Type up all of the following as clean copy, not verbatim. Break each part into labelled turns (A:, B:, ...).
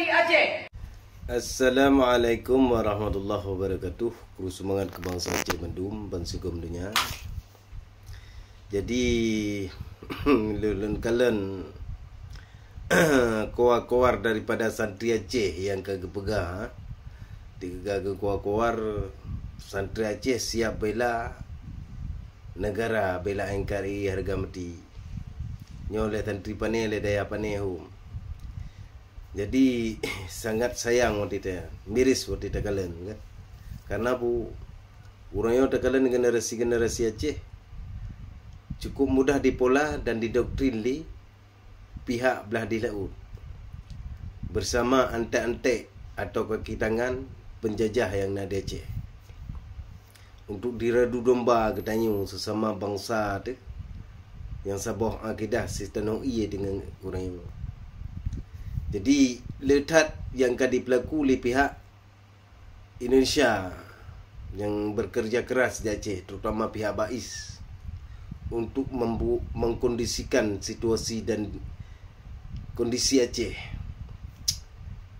A: Santri Aceh.
B: Assalamualaikum warahmatullahi wabarakatuh. Kru semangat kebangsaan Aceh Mendum Bansugum dunia. Jadi lulun kalian kuar-kuar daripada santri Aceh yang kagak pegang. Tiga kuar-kuar santri Aceh siap bela negara, bela NKRI harga mati. Nyoleh santri panel daya panehum. Jadi sangat sayang waktu itu, miris waktu itu kalian kan. Karena orangnya kalian generasi Aceh cukup mudah dipola dan didoktrin li pihak belah di laut bersama antek-antek atau kaki tangan penjajah yang ada di Aceh untuk diradu domba ketanyu sesama bangsa tu yang sabah akidah sistem iya dengan orang itu. Jadi letak yang kadi pelaku oleh pihak Indonesia yang bekerja keras di Aceh, terutama pihak BAIS untuk mengkondisikan situasi dan kondisi Aceh.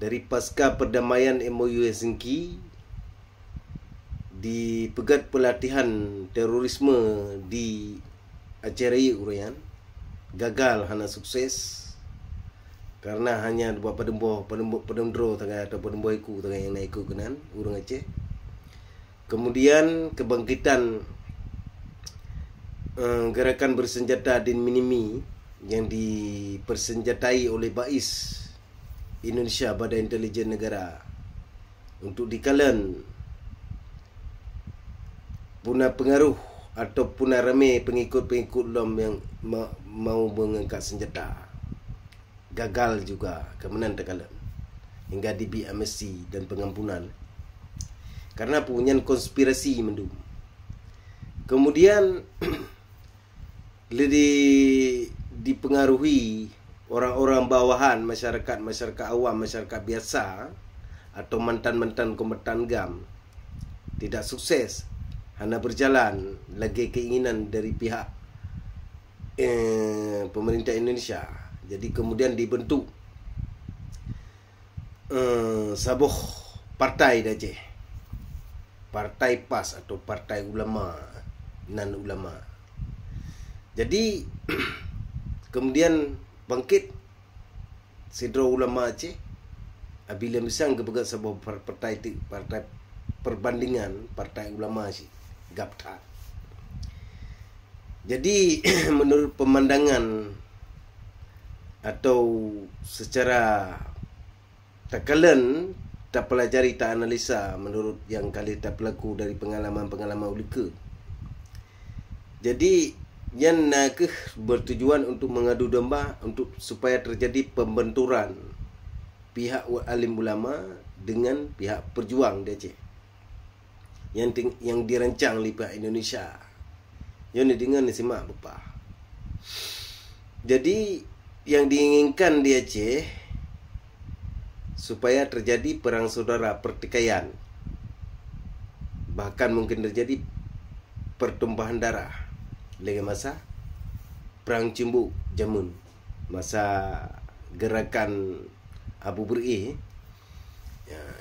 B: Dari pasca perdamaian MOU Helsinki, di pegat pelatihan terorisme di Aceh Raya Urian gagal hana sukses. Karena hanya buat pedembo tengah atau pedembo iku tengah yang naik kenan urang Aceh. Kemudian kebangkitan gerakan bersenjata Din Minimi yang dipersenjatai oleh BAIS Indonesia, Badan Intelijen Negara, untuk dikalan punah pengaruh atau punah rame pengikut-pengikut LOM yang mau mengangkat senjata. Gagal juga kemenangan tekalan hingga dibi amnesti dan pengampunan karena punya konspirasi mendum. Kemudian dipengaruhi orang-orang bawahan, masyarakat awam, masyarakat biasa atau mantan-mantan kombatan GAM tidak sukses, hanya berjalan lagi keinginan dari pihak pemerintah Indonesia. Jadi kemudian dibentuk sabuh partai di Aceh, Partai PAS atau Partai Ulama non Ulama. Jadi kemudian bangkit Sidro Ulama Aceh apabila misang kebegat sebuah partai perbandingan Partai Ulama Aceh GAPTA. Jadi menurut pemandangan atau secara tak kalian tak pelajari, tak analisa menurut yang kali tak pelaku dari pengalaman-pengalaman ulika. Jadi yang nak bertujuan untuk mengadu domba untuk supaya terjadi pembenturan pihak alim ulama dengan pihak perjuang di Aceh yang dirancang oleh pihak Indonesia. Yang dengar ni simak bapa. Jadi yang diinginkan di Aceh supaya terjadi perang saudara, pertikaian, bahkan mungkin terjadi pertumpahan darah lagi masa perang Cimbuk Jamun, masa gerakan Abu Beri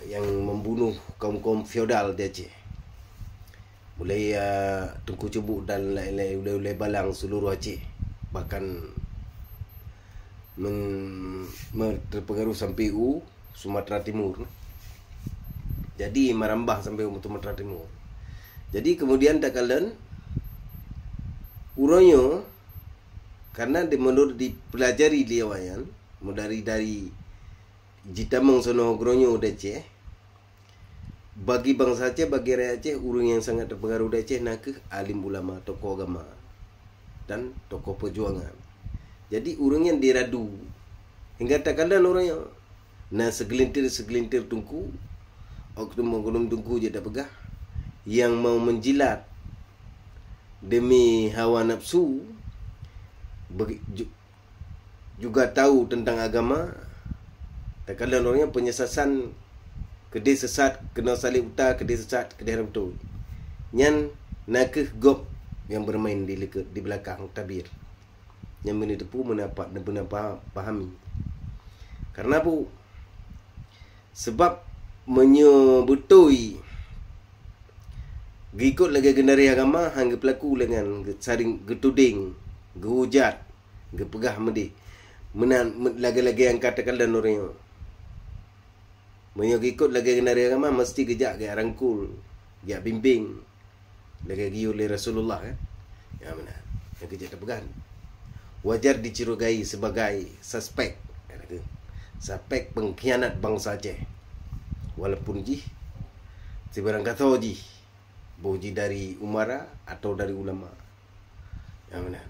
B: yang membunuh kaum-kaum feodal di Aceh, mulai Tengku Cubuk dan lain-lain ulai balang seluruh Aceh, bahkan terpengaruh sampai Sumatera Timur. Jadi merambah sampai Sumatera Timur. Jadi kemudian tak kalian uronyo karena menurut dipelajari liawayan dari Jitamang sono gronyo Aceh, bagi bangsa Aceh, bagi rakyat Aceh, urang yang sangat terpengaruh di Aceh nak alim ulama, tokoh agama dan tokoh perjuangan. Jadi orang yang diradu hingga tak kalian orangnya nah segelintir tungku oknum tungku je dah pegah yang mau menjilat demi hawa nafsu, juga tahu tentang agama. Tak kalian orangnya penyesasan kedai sesat kena salib utar, kedai sesat kedai haram tu nyan nakeh gop yang bermain di belakang tabir yang menipu mendapat dan pahami. Karena Sebab menyebutui gikut lagi genari agama hangga pelaku dengan saring getuding, gehujat, gepegah medi. Menan lagi-lagi yang katakan dan orang menyokikut lagi genari agama mesti gejak gak rangkul, gak bimbing lagi giu oleh Rasulullah kan. Ya benar. Yang gejak terpegan. Wajar dicurigai sebagai suspek. Suspek pengkhianat bangsa Aceh. Walaupun sebarang kata boji dari umara atau dari ulama. Ya benar.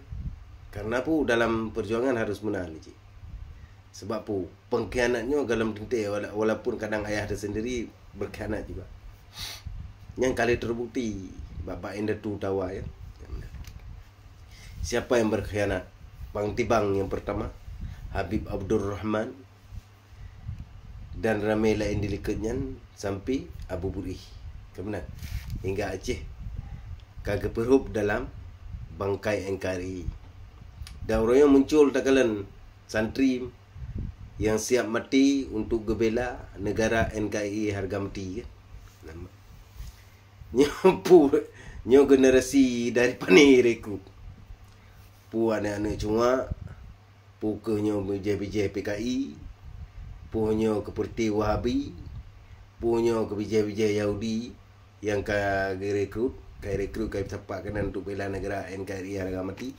B: Karena pu dalam perjuangan harus menang ji. Sebab pu pengkhianatnya dalam tentu walaupun kadang ayah dia sendiri berkhianat juga. Yang kali terbukti Bapak Indetu Tawa ya. Siapa yang berkhianat? Bang Tibang yang pertama, Habib Abdurrahman, dan ramai lain dilikutnya sampai Abu Burih. Kemudian hingga Aceh kagak perhub dalam bangkai NKRI. Dan orang yang muncul takalan santri yang siap mati untuk gebela negara NKRI harga mati kan. Nyo generasi dari Panireku. Pu anak-anak cuma pu kenyo bijai-bijai PKI, pu nyo keperti Wahabi, pu nyo ke bijai-bijai Yahudi yang kai rekrut sepak kanan untuk bela negara NKRI harga mati.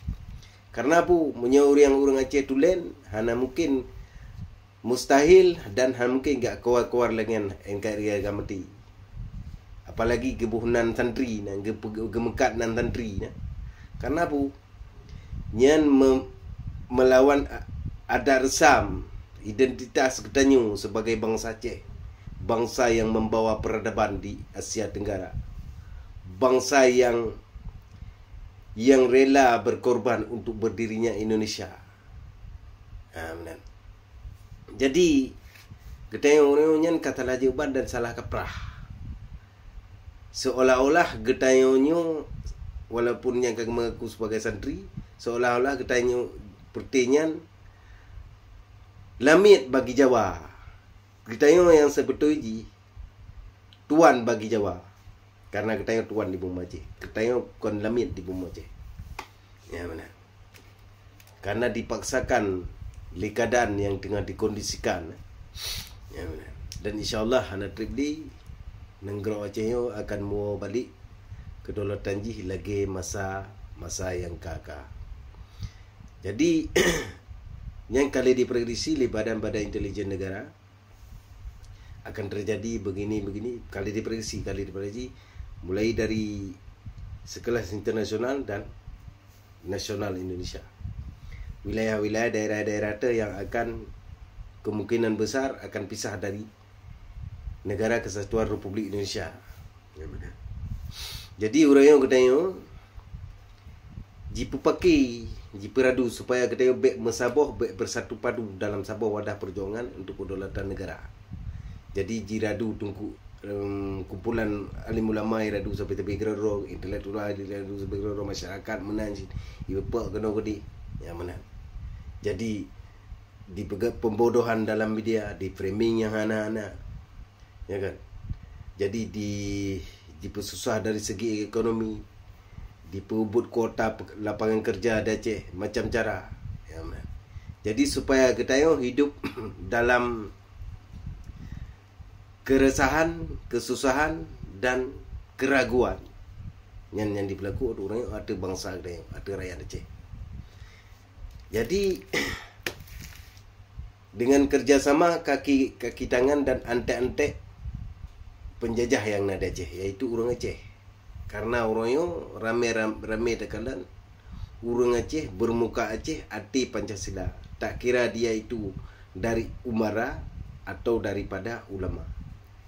B: Karena pu menyo orang Aceh tulen hana mungkin mustahil dan hana mungkin gak keluar dengan NKRI harga mati. Apalagi kebuhunan santri nan gemekat nan santri nah. Karena pu nyan melawan adat resam identitas ketanyu sebagai bangsa Aceh, bangsa yang membawa peradaban di Asia Tenggara, bangsa yang rela berkorban untuk berdirinya Indonesia. Benar. Jadi ketanyu orang nyan kata lajuban dan salah kaprah, seolah-olah getanyonyo walaupun yang mengaku sebagai santri, seolah-olah ketanya pertanyaan lamit bagi Jawa. Ketanya yang sebetulnya tuan bagi Jawa. Karena ketanya tuan di Bumi Aceh. Ketanya kon lamit di Bumi Aceh. Ya benar. Karena dipaksakan likadan yang tengah dikondisikan. Ya benar. Dan insyaAllah anak trip di negara Aceh akan mau balik kedaulatan jih lagi masa yang kakak. Jadi yang kali diprediksi oleh badan-badan intelijen negara akan terjadi begini kali diprediksi mulai dari sekelas internasional dan nasional Indonesia. Wilayah-wilayah daerah-daerah yang akan kemungkinan besar akan pisah dari Negara Kesatuan Republik Indonesia. Ya benar. Jadi orang yang katanya jipu pakai, jipu radu supaya kita baik mesabah, baik bersatu padu dalam sabah wadah perjuangan untuk kedaulatan negara. Jadi jiradu tunggu kumpulan alim ulama radu sampai tepi geroro, intelektual radu sampai geroro masyarakat menang sih. Ibu pak kena kodi, ya menang. Jadi di pembodohan dalam media, di framing yang anak-anak, ya kan. Jadi di susah dari segi ekonomi, diperebut kuota lapangan kerja di Aceh macam cara. Ya, man. Jadi supaya kita hidup dalam keresahan, kesusahan dan keraguan. Yang diberlaku orang ada bangsa kita, ada rakyat Aceh. Jadi dengan kerjasama kaki tangan dan antek-antek penjajah yang ada Aceh, yaitu orang Aceh. Karena orangnya rame tekanan orang Aceh bermuka Aceh arti Pancasila. Tak kira dia itu dari umara atau daripada ulama.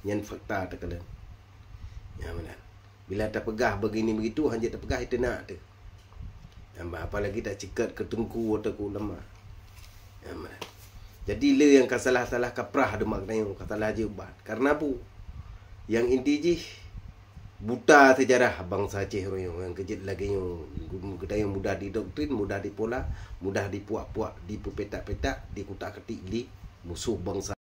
B: Yang fakta tekanan. Ya benar. Bila tak pegah begini begitu, hanya tak pegah itu nak tu. Apalagi tak cekat ke tengku atau ke ulama. Ya benar. Jadi le yang salah kaprah ada maknanya, katalah je ubat. Karena apa? Yang inti je buta sejarah bangsa Aceh yang kejut lagi yang mudah didoktrin, mudah dipola, mudah dipuak-puak, dipetak-petak, dikutak-ketik di musuh bangsa.